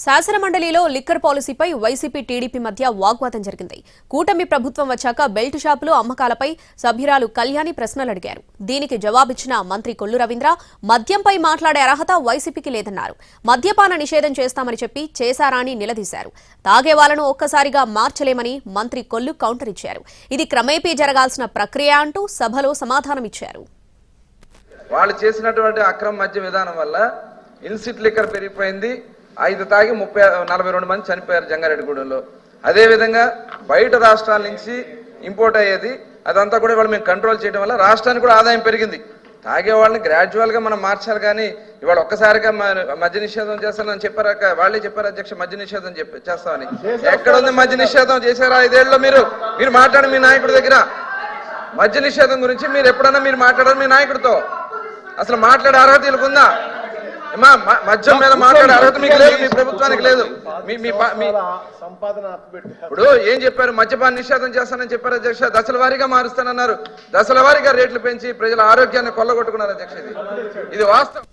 శాసనమండలిలో liquor పాలసీపై YCP TDP మధ్య వాగ్వాదం జరిగింది. కూటమి ప్రభుత్వం వచ్చాక బెల్ట్ షాపులు అమ్మకాలపై సభ్యురాలు కళ్యాణి ప్రశ్నలు అడిగారు. దీనికి జవాబిచ్చిన మంత్రి కొల్లు రవీంద్ర మద్యంపై మాట్లాడే అర్హత వైసీపీకి లేదన్నారు. మద్యపాన నిషేధం చేస్తామని చెప్పి చేశారా అని నిలదీశారు. తాగే వాళ్లను ఒక్కసారిగా మార్చలేమని మంత్రి కొల్లు కౌంటర్ ఇచ్చారు. ఇది క్రమేపీ జరగాల్సిన ప్రక్రియ అంటూ సభలో సమాధానమిచ్చారు. వాళ్ళు చేసినటువంటి అక్రమ మద్య విధానం వల్ల ఇన్సిట్ లిక్కర్ పెరిగిపోయింది. 5 తాగి 42 మంది చనిపోయారు జంగారెడ్డిగూడెంలో. అదేవిధంగా బయట రాష్ట్రాల నుంచి ఇంపోర్ట్ అయ్యేది అదంతా కూడా ఇవాళ మేము కంట్రోల్ చేయడం వల్ల రాష్ట్రానికి కూడా ఆదాయం పెరిగింది. తాగే వాళ్ళని గ్రాడ్యువల్గా మనం మార్చాలి, కానీ ఇవాళ ఒక్కసారిగా మద్య నిషేధం చేస్తానని చెప్పారు. వాళ్ళే చెప్పారు అధ్యక్ష, మద్య నిషేధం చేస్తామని. ఎక్కడ ఉంది మద్య నిషేధం? చేశారా 5 ఏళ్ళలో? మీరు మాట్లాడి మీ నాయకుడి దగ్గర మద్య నిషేధం గురించి మీరు ఎప్పుడన్నా మీరు మాట్లాడారు మీ నాయకుడితో? అసలు మాట్లాడే అర్హత వీళ్ళకుందా? మద్యం మీద మాట్లాడే అర్హత మీకు లేదు, మీ ప్రభుత్వానికి లేదు. ఇప్పుడు ఏం చెప్పారు? మద్యపాన నిషేధం చేస్తానని చెప్పారు అధ్యక్ష. దశల వారీగా మారుస్తానన్నారు. దశల వారీగా రేట్లు పెంచి ప్రజల ఆరోగ్యాన్ని కొల్లగొట్టుకున్నారు అధ్యక్ష. ఇది వాస్తవం.